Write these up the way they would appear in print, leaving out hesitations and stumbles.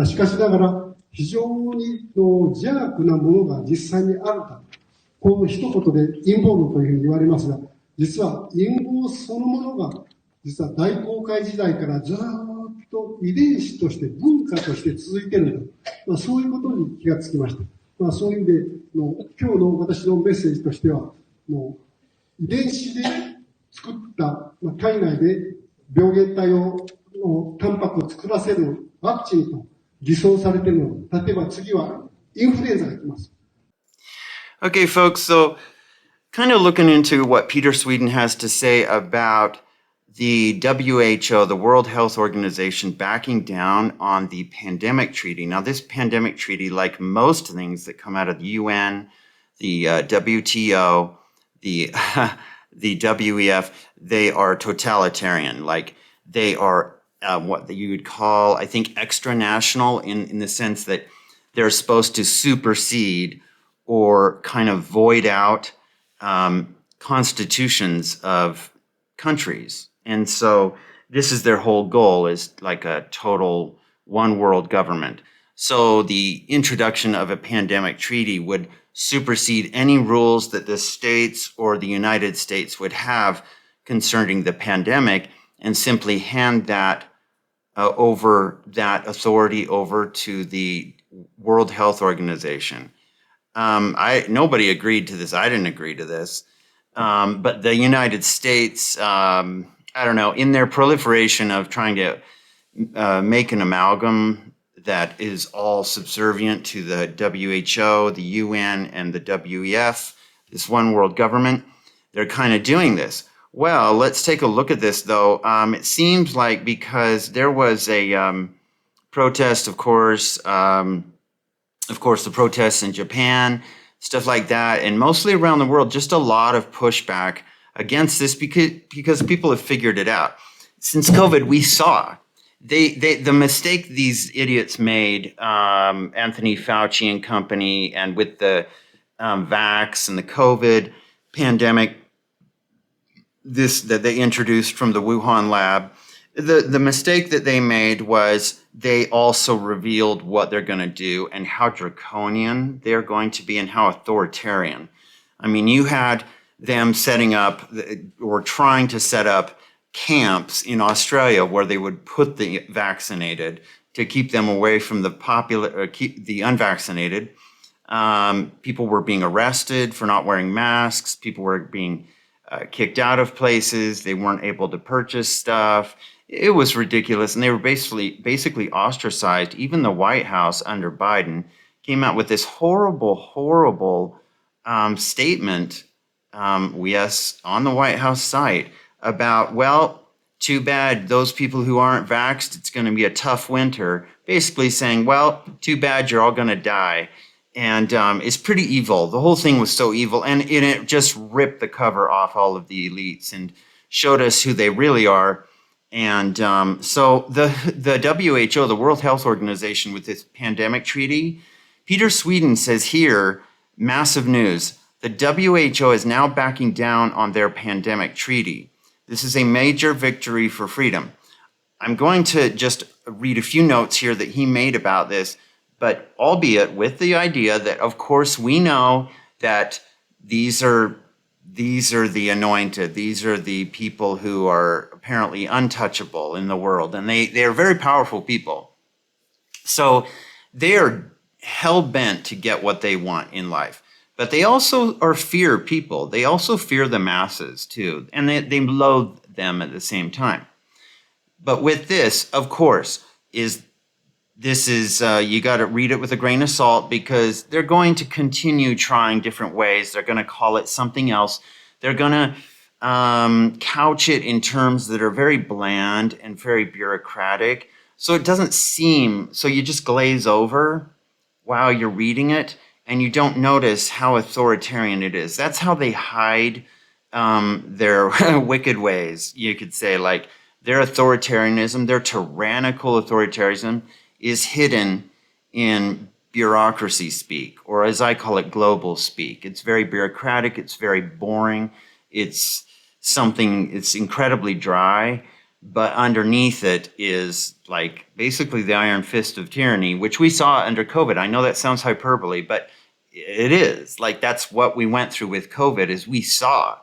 しかしながら、非常に邪悪なものが実際にあるか。この一言で陰謀論というふうに言われますが、実は陰謀そのものが、実は大航海時代からずっと遺伝子として文化として続いていると。そういうことに気がつきました。そういう意味で今日の私のメッセージとしては、遺伝子で作った、体内で病原体を、タンパクを作らせるワクチンと偽装されているの。例えば次はインフルエンザが来ます。Okay, folks, so kind of looking into what Peter Sweden has to say about the WHO, the World Health Organization, backing down on the pandemic treaty. Now, this pandemic treaty, like most things that come out of the UN, the WTO, the the WEF, they are totalitarian. Like they are what you would call, I think, extra-national in the sense that they're supposed to supersede or kind of void out constitutions of countries. And so this is their whole goal, is like a total one world government. So the introduction of a pandemic treaty would supersede any rules that the states or the United States would have concerning the pandemic and simply hand that that authority over to the World Health Organization. Nobody agreed to this. I didn't agree to this. But the United States, I don't know, in their proliferation of trying to make an amalgam that is all subservient to the WHO, the UN, and the WEF, this one world government, they're kind of doing this. Well, let's take a look at this, though. It seems like because there was a protest, of course, the protests in Japan, stuff like that, and mostly around the world, just a lot of pushback against this because people have figured it out. Since COVID, we saw the mistake these idiots made, Anthony Fauci and company, and with the vax and the COVID pandemic, this that they introduced from the Wuhan lab. The mistake that they made was they also revealed what they're going to do and how draconian they're going to be and how authoritarian. I mean, you had them setting up or trying to set up camps in Australia where they would put the vaccinated to keep them away from keep the unvaccinated. People were being arrested for not wearing masks. People were being kicked out of places. They weren't able to purchase stuff. It was ridiculous, and they were basically ostracized. Even the White House under Biden came out with this horrible statement, yes, on the White House site about, well, too bad those people who aren't vaxxed, it's going to be a tough winter. Basically saying, well, too bad you're all going to die. And it's pretty evil. The whole thing was so evil, and it just ripped the cover off all of the elites and showed us who they really are. And so the WHO, the World Health Organization, with this pandemic treaty, Peter Sweden says here, massive news, the WHO is now backing down on their pandemic treaty. This is a major victory for freedom. I'm going to just read a few notes here that he made about this, but albeit with the idea that, of course, we know that these are the anointed. These are the people who are apparently untouchable in the world, and they are very powerful people. So they are hell-bent to get what they want in life. But they also are fear people. They also fear the masses, too, and they loathe them at the same time. But with this, of course, you got to read it with a grain of salt, because they're going to continue trying different ways. They're going to call it something else. They're going to couch it in terms that are very bland and very bureaucratic. So it doesn't seem, so you just glaze over while you're reading it, and you don't notice how authoritarian it is. That's how they hide their wicked ways, you could say. Like, their authoritarianism, their tyrannical authoritarianism is hidden in bureaucracy speak, or as I call it, global speak. It's very bureaucratic. It's very boring. It's incredibly dry. but underneath it is like basically the iron fist of tyranny, which we saw under COVID. I know that sounds hyperbole, but it is. Like, that's what we went through with COVID, is we saw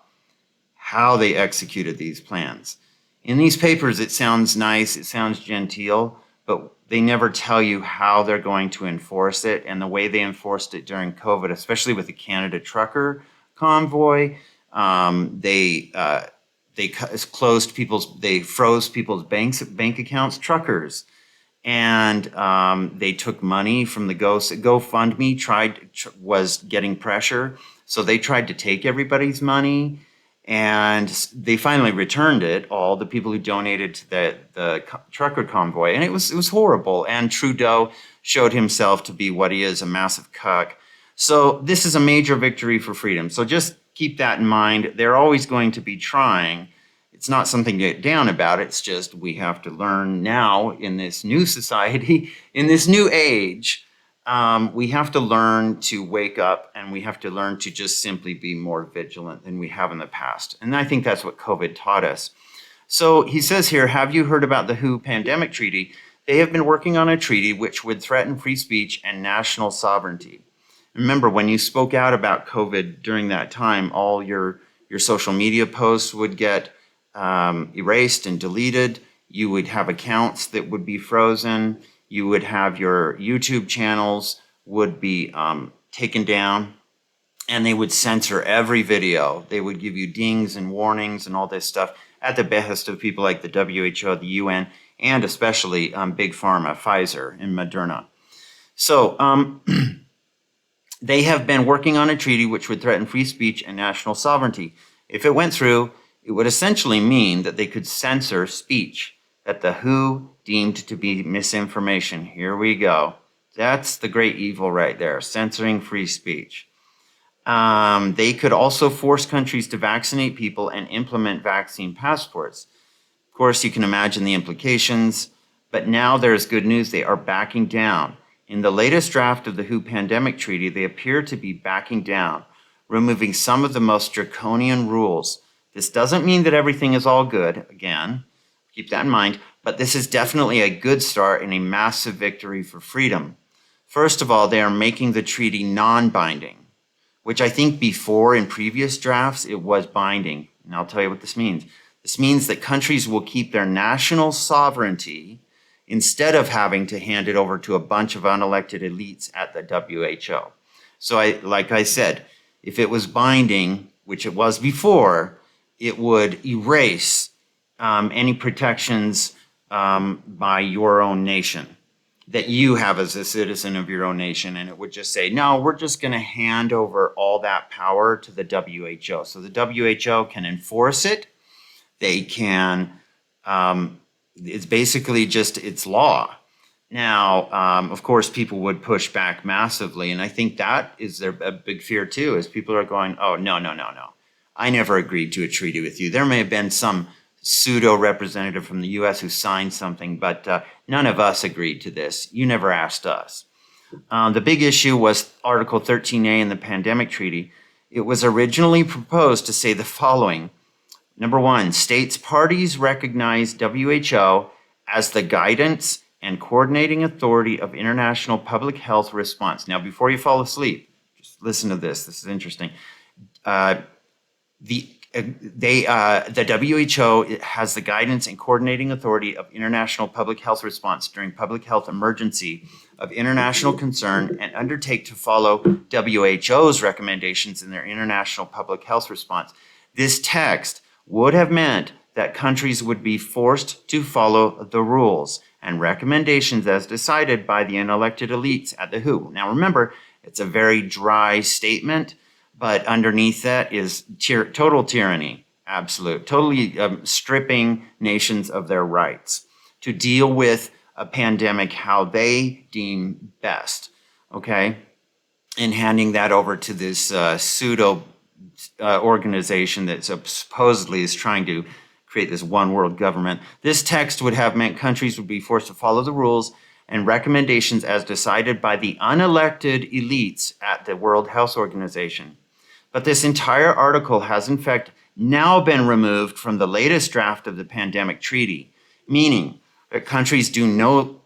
how they executed these plans. In these papers, it sounds nice, it sounds genteel, but they never tell you how they're going to enforce it. And the way they enforced it during COVID, especially with the Canada trucker convoy, they froze people's bank accounts, truckers, and they took money from the GoFundMe was getting pressure, so they tried to take everybody's money, and they finally returned it, all the people who donated to the trucker convoy, and it was horrible. And Trudeau showed himself to be what he is, a massive cuck. So this is a major victory for freedom. So just keep that in mind. They're always going to be trying. It's not something to get down about. It's just we have to learn now in this new society, in this new age, we have to learn to wake up, and we have to learn to just simply be more vigilant than we have in the past. And I think that's what COVID taught us. So he says here, have you heard about the WHO pandemic treaty? They have been working on a treaty which would threaten free speech and national sovereignty. Remember, when you spoke out about COVID during that time, all your social media posts would get erased and deleted. You would have accounts that would be frozen. You would have your YouTube channels would be taken down, and they would censor every video. They would give you dings and warnings and all this stuff at the behest of people like the WHO, the UN, and especially Big Pharma, Pfizer, and Moderna. So they have been working on a treaty which would threaten free speech and national sovereignty. If it went through, it would essentially mean that they could censor speech that the WHO deemed to be misinformation. Here we go. That's the great evil right there, censoring free speech. They could also force countries to vaccinate people and implement vaccine passports. Of course, you can imagine the implications, but now there's good news. They are backing down. In the latest draft of the WHO pandemic treaty, they appear to be backing down, removing some of the most draconian rules. This doesn't mean that everything is all good, again, keep that in mind, but this is definitely a good start and a massive victory for freedom. First of all, they are making the treaty non-binding, which I think before in previous drafts it was binding. And I'll tell you what this means. This means that countries will keep their national sovereignty instead of having to hand it over to a bunch of unelected elites at the WHO. So like I said, if it was binding, which it was before, it would erase any protections by your own nation that you have as a citizen of your own nation. And it would just say, no, we're just going to hand over all that power to the WHO. So the WHO can enforce it. They can, it's basically just, it's law. Now, of course, people would push back massively. And I think that is a big fear too, is people are going, oh, no. I never agreed to a treaty with you. There may have been some pseudo representative from the US who signed something, but none of us agreed to this. You never asked us. The big issue was Article 13A in the pandemic treaty. It was originally proposed to say the following. Number one, states parties recognize WHO as the guidance and coordinating authority of international public health response. Now, before you fall asleep, just listen to this. This is interesting. The WHO has the guidance and coordinating authority of international public health response during public health emergency of international concern and undertake to follow WHO's recommendations in their international public health response. This text would have meant that countries would be forced to follow the rules and recommendations as decided by the unelected elites at the WHO. Now remember, it's a very dry statement, but underneath that is total tyranny, absolute, totally stripping nations of their rights to deal with a pandemic how they deem best, okay? And handing that over to this pseudo organization that supposedly is trying to create this one world government. This text would have meant countries would be forced to follow the rules and recommendations as decided by the unelected elites at the World Health Organization. But this entire article has in fact now been removed from the latest draft of the pandemic treaty, meaning that countries no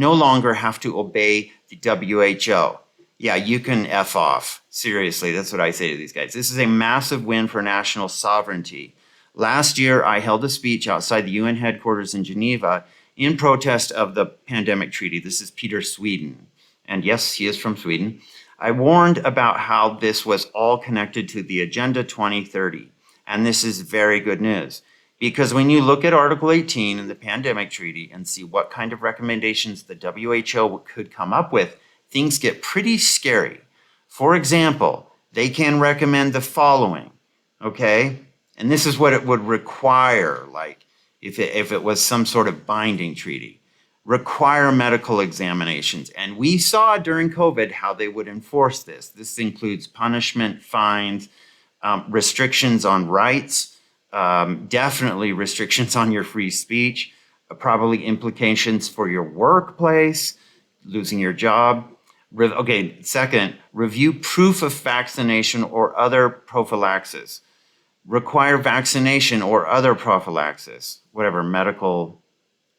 longer have to obey the WHO. Yeah, you can F off. Seriously, that's what I say to these guys. This is a massive win for national sovereignty. Last year, I held a speech outside the UN headquarters in Geneva in protest of the pandemic treaty. This is Peter Sweden. And yes, he is from Sweden. I warned about how this was all connected to the Agenda 2030. And this is very good news. Because when you look at Article 18 in the pandemic treaty and see what kind of recommendations the WHO could come up with, things get pretty scary. For example, they can recommend the following, okay? And this is what it would require, like if it was some sort of binding treaty. Require medical examinations. And we saw during COVID how they would enforce this. This includes punishment, fines, restrictions on rights, definitely restrictions on your free speech, probably implications for your workplace, losing your job. Second, review proof of vaccination or other prophylaxis. Require vaccination or other prophylaxis, whatever, medical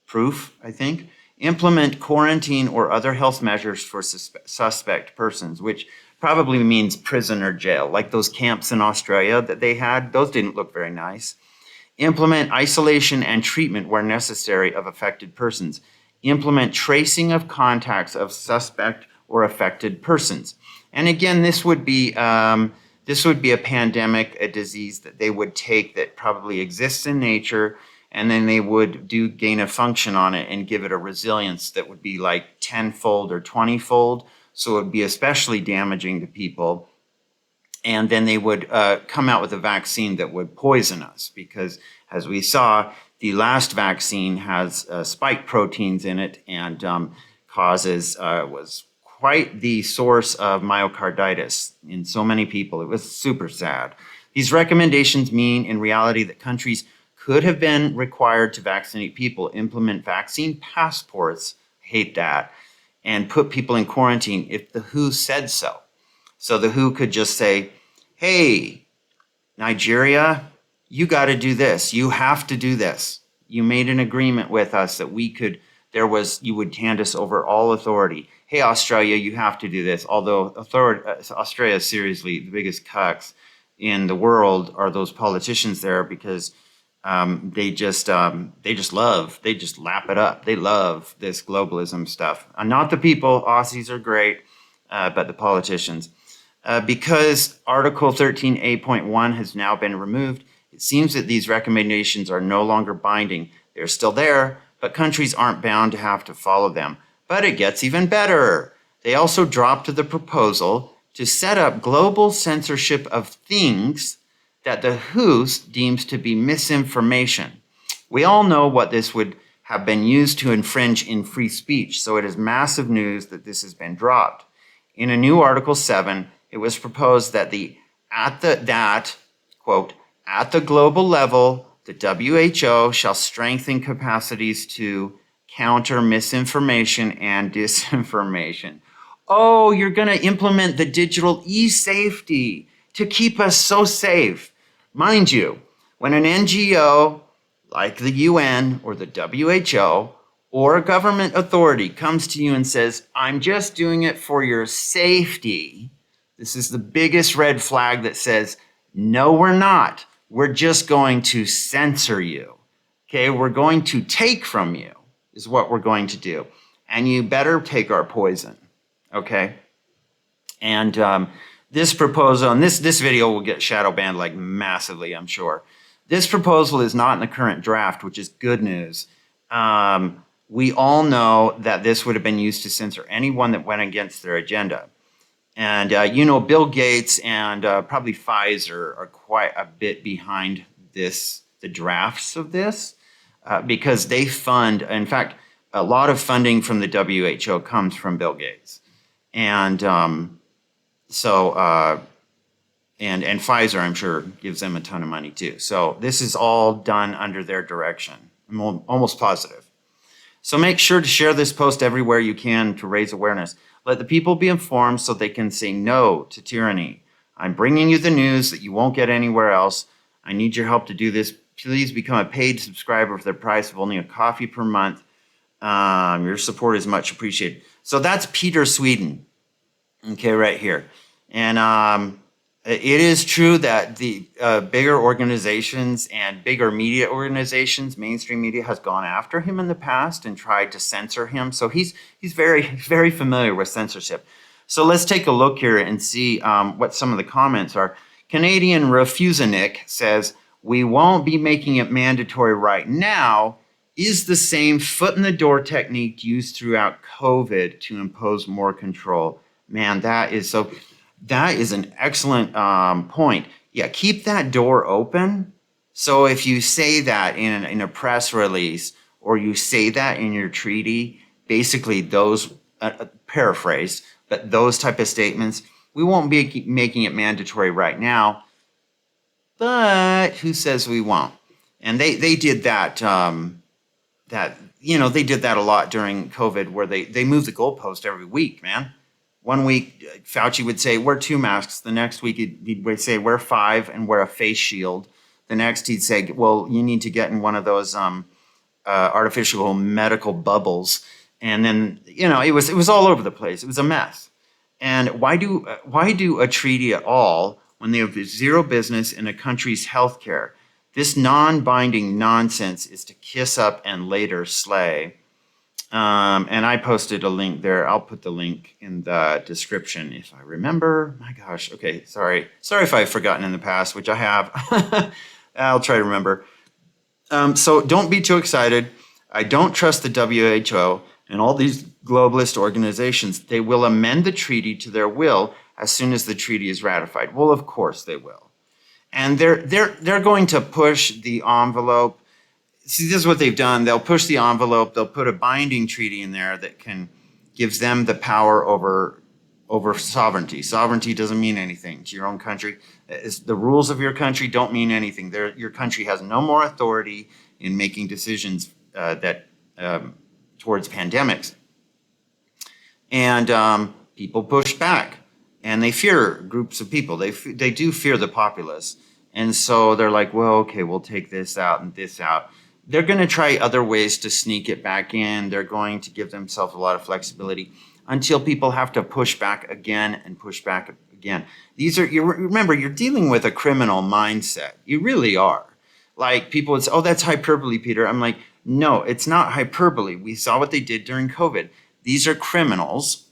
proof, I think. Implement quarantine or other health measures for suspect persons, which probably means prison or jail, like those camps in Australia that they had. Those didn't look very nice. Implement isolation and treatment where necessary of affected persons. Implement tracing of contacts of suspect or affected persons. And again, this would be a pandemic, a disease that they would take that probably exists in nature, and then they would do gain of function on it and give it a resilience that would be like 10-fold or 20-fold. So it would be especially damaging to people. And then they would come out with a vaccine that would poison us because, as we saw, the last vaccine has spike proteins in it and was quite the source of myocarditis in so many people. It was super sad. These recommendations mean in reality that countries could have been required to vaccinate people, implement vaccine passports, hate that, and put people in quarantine if the WHO said so. So the WHO could just say, hey, Nigeria, you got to do this. You have to do this. You made an agreement with us that you would hand us over all authority. Hey, Australia, you have to do this. Although Australia is seriously the biggest cucks in the world are those politicians there because they just lap it up. They love this globalism stuff. Not the people. Aussies are great, but the politicians. Because Article 13A.1 has now been removed, it seems that these recommendations are no longer binding. They're still there, but countries aren't bound to have to follow them. But it gets even better. They also dropped the proposal to set up global censorship of things that the WHO deems to be misinformation. We all know what this would have been used to infringe in free speech, so it is massive news that this has been dropped. In a new Article 7, it was proposed that quote, at the global level, the WHO shall strengthen capacities to counter misinformation and disinformation. Oh, you're going to implement the digital e-safety to keep us so safe. Mind you, when an NGO like the UN or the WHO or a government authority comes to you and says, I'm just doing it for your safety, this is the biggest red flag that says, no, we're not. We're just going to censor you. Okay, we're going to take from you is what we're going to do. And you better take our poison. Okay? And this proposal, and this video will get shadow banned like massively, I'm sure. This proposal is not in the current draft, which is good news. We all know that this would have been used to censor anyone that went against their agenda. And Bill Gates and probably Pfizer are quite a bit behind the drafts of this because they fund, in fact, a lot of funding from the WHO comes from Bill Gates. And and Pfizer, I'm sure, gives them a ton of money too. So this is all done under their direction. I'm almost positive. So make sure to share this post everywhere you can to raise awareness. Let the people be informed so they can say no to tyranny. I'm bringing you the news that you won't get anywhere else. I need your help to do this. Please become a paid subscriber for the price of only a coffee per month. Your support is much appreciated. So that's Peter Sweden, okay, right here. And it is true that the bigger organizations and bigger media organizations, mainstream media, has gone after him in the past and tried to censor him. So he's very, very familiar with censorship. So let's take a look here and see what some of the comments are. Canadian Refusanik says, we won't be making it mandatory right now, is the same foot in the door technique used throughout COVID to impose more control. Man, that is an excellent point. Yeah, keep that door open. So if you say that in a press release or you say that in your treaty, basically those, paraphrase, but those type of statements, we won't be making it mandatory right now, but who says we won't? And they did that, they did that a lot during COVID where they moved the goalpost every week, man. One week, Fauci would say, wear 2 masks. The next week, he'd say, wear 5 and wear a face shield. The next, he'd say, well, you need to get in one of those artificial medical bubbles. And then, it was all over the place. It was a mess. And why do a treaty at all when they have zero business in a country's healthcare? This non-binding nonsense is to kiss up and later slay. And I posted a link there. I'll put the link in the description if I remember. My gosh. Okay. Sorry if I've forgotten in the past, which I have. I'll try to remember. So don't be too excited. I don't trust the WHO and all these globalist organizations. They will amend the treaty to their will as soon as the treaty is ratified. Well, of course they will. And they're going to push the envelope. See, this is what they've done. They'll push the envelope. They'll put a binding treaty in there that gives them the power over sovereignty. Sovereignty doesn't mean anything to your own country. The rules of your country don't mean anything. Your country has no more authority in making decisions towards pandemics. And people push back, and they fear groups of people. They do fear the populace, and so they're like, well, okay, we'll take this out and this out. They're going to try other ways to sneak it back in. They're going to give themselves a lot of flexibility until people have to push back again and push back again. Remember, you're dealing with a criminal mindset. You really are. Like, people would say, oh, that's hyperbole, Peter. I'm like, no, it's not hyperbole. We saw what they did during COVID. These are criminals,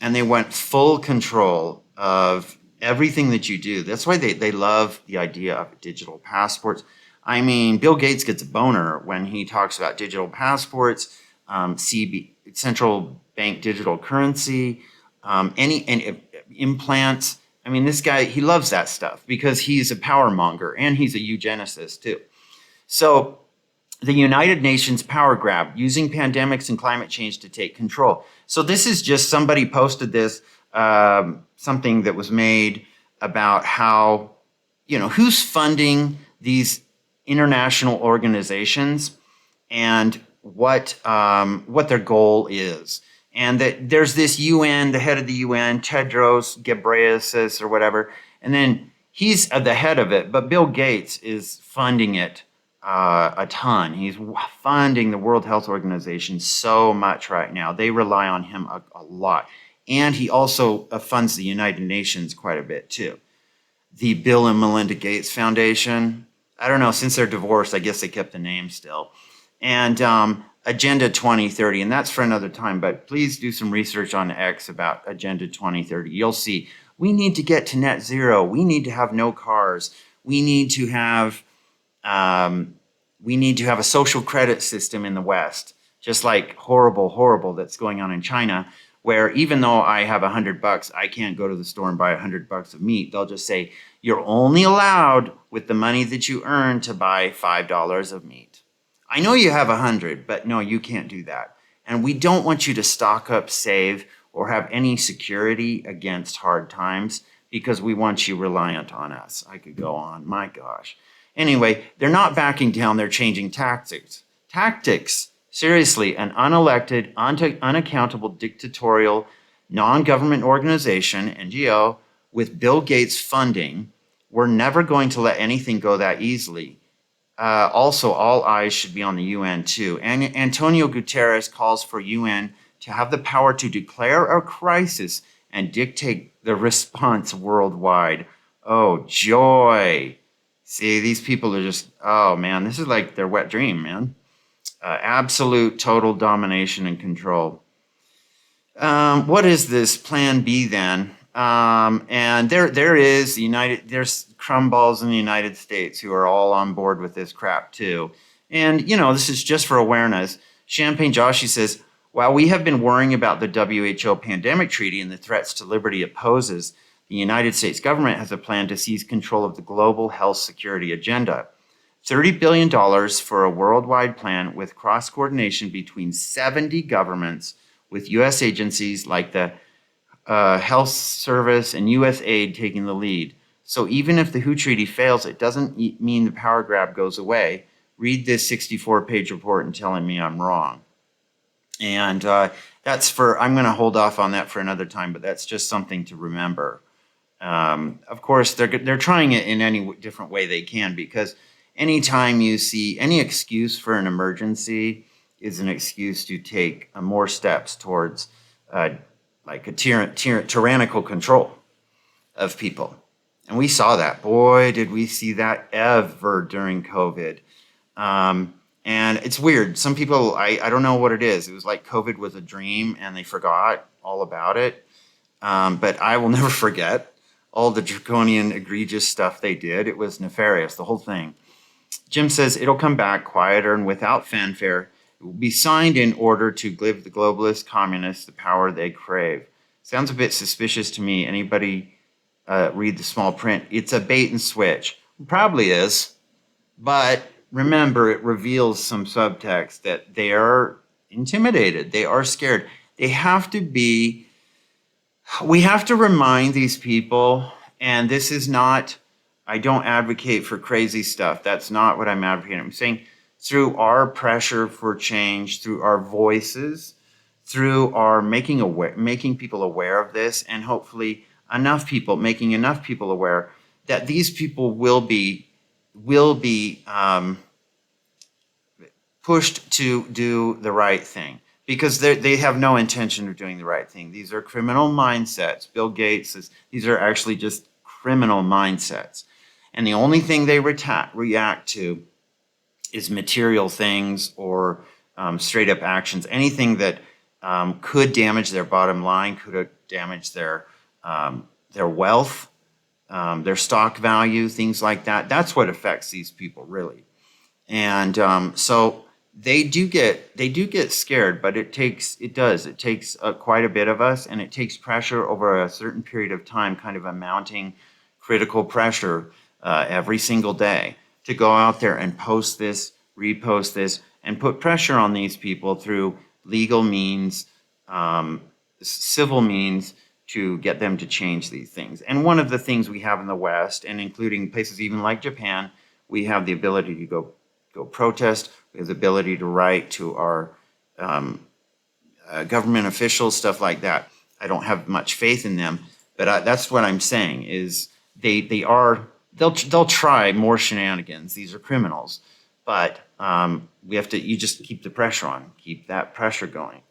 and they want full control of everything that you do. That's why they love the idea of digital passports. I mean, Bill Gates gets a boner when he talks about digital passports, central bank digital currency, any implants. I mean, this guy, he loves that stuff because he's a power monger and he's a eugenicist too. So the United Nations power grab, using pandemics and climate change to take control. So this is just somebody posted this, something that was made about how, who's funding these international organizations and what their goal is. And that there's this UN, the head of the UN, Tedros Ghebreyesus or whatever, and then he's the head of it, but Bill Gates is funding it a ton. He's funding the World Health Organization so much right now. They rely on him a lot. And he also funds the United Nations quite a bit too. The Bill and Melinda Gates Foundation, I don't know, since they're divorced, I guess they kept the name still. And Agenda 2030, and that's for another time, but please do some research on X about Agenda 2030. You'll see we need to get to net zero. We need to have no cars. We need to have a social credit system in the West, just like horrible that's going on in China, where even though I have $100, I can't go to the store and buy $100 of meat. They'll just say, you're only allowed with the money that you earn to buy $5 of meat. I know you have 100, but no, you can't do that. And we don't want you to stock up, save, or have any security against hard times because we want you reliant on us. I could go on, my gosh. Anyway, they're not backing down, they're changing tactics. Seriously, an unelected, unaccountable, dictatorial, non-government organization, NGO, with Bill Gates funding, we're never going to let anything go that easily. Also, all eyes should be on the UN too. And Antonio Guterres calls for UN to have the power to declare a crisis and dictate the response worldwide. Oh, joy. See, these people are just, oh man, this is like their wet dream, man. Absolute total domination and control. What is this plan B then? And there is there's crumbballs in the United States who are all on board with this crap too. And this is just for awareness. Champagne Joshi says, while we have been worrying about the WHO pandemic treaty and the threats to liberty it poses, the United States government has a plan to seize control of the global health security agenda. $30 billion for a worldwide plan with cross coordination between 70 governments, with U.S. agencies like the Health Service and USAID taking the lead. So even if the WHO treaty fails, it doesn't mean the power grab goes away. Read this 64-page report and telling me I'm wrong. And I'm going to hold off on that for another time, but that's just something to remember. Of course, they're trying it in any different way they can, because anytime you see any excuse for an emergency is an excuse to take more steps towards like a tyrannical control of people. And we saw that. Boy, did we see that ever during COVID. And it's weird. Some people, I don't know what it is. It was like COVID was a dream and they forgot all about it. But I will never forget all the draconian, egregious stuff they did. It was nefarious, the whole thing. Jim says it'll come back quieter and without fanfare. It will be signed in order to give the globalist communists the power they crave. Sounds a bit suspicious to me. Anybody read the small print? It's a bait and switch. It probably is. But remember, it reveals some subtext that they are intimidated. They are scared. We have to remind these people, and this is not, I don't advocate for crazy stuff. That's not what I'm advocating. I'm saying through our pressure for change, through our voices, through our making people aware of this, and hopefully making enough people aware that these people will be pushed to do the right thing, because they have no intention of doing the right thing. These are criminal mindsets. Bill Gates says these are actually just criminal mindsets. And the only thing they react to is material things or straight up actions. Anything that could damage their bottom line, could damage their wealth, their stock value, things like that. That's what affects these people really. And so they do get scared, but it takes quite a bit of us, and it takes pressure over a certain period of time, kind of a mounting critical pressure every single day to go out there and post this, repost this, and put pressure on these people through legal means, civil means, to get them to change these things. And one of the things we have in the West, and including places even like Japan, we have the ability to go protest. We have the ability to write to our government officials, stuff like that. I don't have much faith in them, but that's what I'm saying is they'll try more shenanigans. These are criminals, but you just keep the pressure on, keep that pressure going.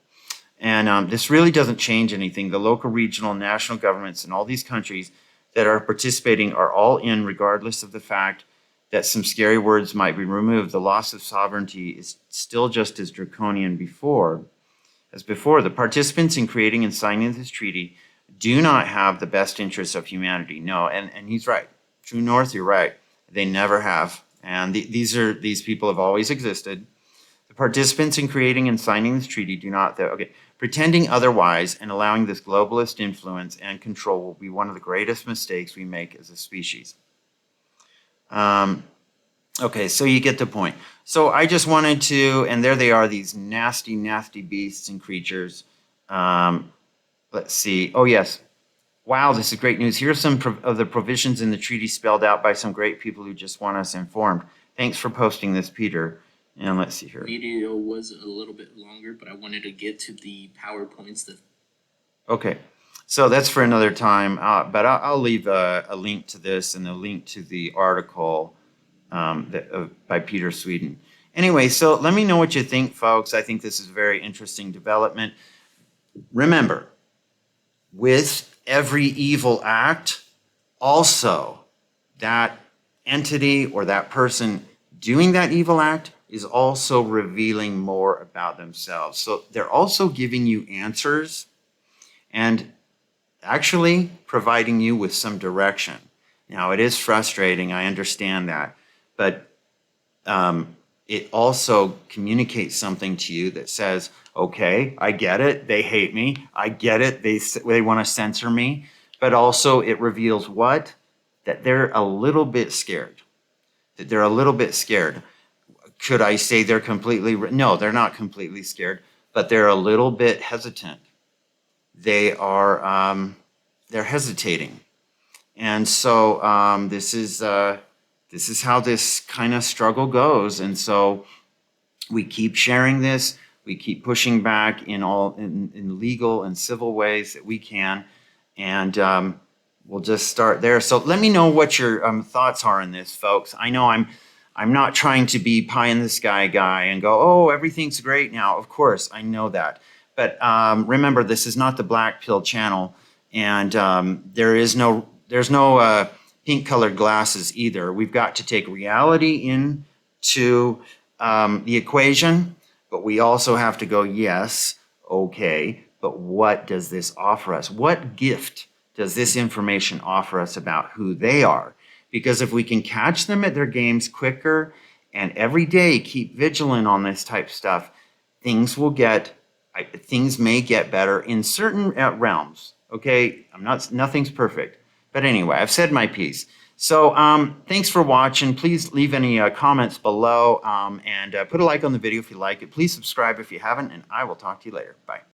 And this really doesn't change anything. The local, regional, and national governments in all these countries that are participating are all in, regardless of the fact that some scary words might be removed. The loss of sovereignty is still just as draconian as before. The participants in creating and signing this treaty do not have the best interests of humanity. No, and he's right. True North, you're right. They never have. And these people have always existed. The participants in creating and signing this treaty do not, pretending otherwise and allowing this globalist influence and control will be one of the greatest mistakes we make as a species. Okay, so you get the point. So I just wanted to, and there they are, these nasty, nasty beasts and creatures. Let's see. Oh, yes. Wow, this is great news. Here's some of the provisions in the treaty spelled out by some great people who just want us informed. Thanks for posting this, Peter. And let's see here. The video was a little bit longer, but I wanted to get to the PowerPoints that. Okay. So that's for another time. But I'll leave a link to this and a link to the article by Peter Sweden. Anyway, so let me know what you think, folks. I think this is a very interesting development. Remember, with every evil act, also that entity or that person doing that evil act is also revealing more about themselves. So they're also giving you answers and actually providing you with some direction. Now, it is frustrating, I understand that, but it also communicates something to you that says, okay, I get it, they hate me, I get it, they want to censor me, but also it reveals what? That they're a little bit scared. That they're a little bit scared. Could I say they're completely, no, they're not completely scared, but they're a little bit hesitant. They are, they're hesitating. And so this is how this kind of struggle goes. And so we keep sharing this. We keep pushing back in legal and civil ways that we can. And we'll just start there. So let me know what your thoughts are on this, folks. I know I'm not trying to be pie in the sky guy and go, oh, everything's great now. Of course, I know that. But remember, this is not the Black Pill channel. And there's no pink colored glasses either. We've got to take reality into the equation, but we also have to go, yes, okay, but what does this offer us? What gift does this information offer us about who they are? Because if we can catch them at their games quicker and every day keep vigilant on this type of stuff, things may get better in certain realms. Okay, nothing's perfect. But anyway, I've said my piece. So thanks for watching. Please leave any comments below and put a like on the video if you like it. Please subscribe if you haven't, and I will talk to you later. Bye.